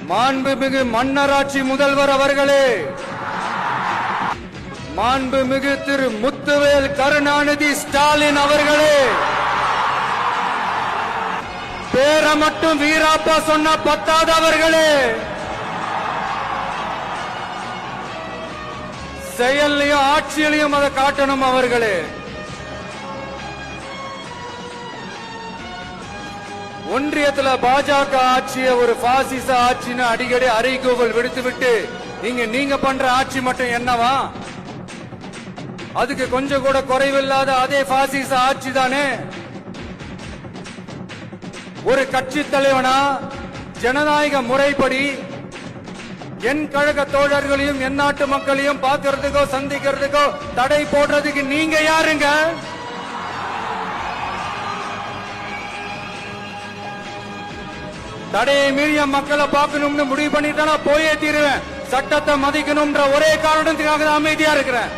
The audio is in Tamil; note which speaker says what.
Speaker 1: மாண்புமிகு மன்னராட்சி முதல்வர் அவர்களே, மாண்புமிகு திரு முத்துவேல் கருணாநிதி ஸ்டாலின் அவர்களே, பேர மட்டும் வீராப்பா சொன்ன பத்தாதவர்களே, செயல்லையும் ஆட்சியிலையும் அதை காட்டணும் அவர்களே. ஒன்றியத்துல பாஜக ஆட்சியை ஒரு பாசிச ஆட்சின்னு அடிக்கடி அறைகூவல் விடுத்துவிட்டு இங்க நீங்க பண்ற ஆட்சி மட்டும் என்னவா? அதுக்கு கொஞ்சம் கூட குறைவில்லாத அதே பாசிச ஆட்சி தானே. ஒரு கட்சி தலைவனா ஜனநாயக முறைப்படி என் கழக தோழர்களையும் என் நாட்டு மக்களையும் பார்க்கறதுக்கோ சந்திக்கிறதுக்கோ தடை போடுறதுக்கு நீங்க யாருங்க? தடையை மீறிய மக்களை பார்க்கணும்னு முடிவு பண்ணிட்டா போயே தீருவேன். சட்டத்தை மதிக்கணும்ன்ற ஒரே காரணத்துக்காக அமைதியா இருக்கிறேன்.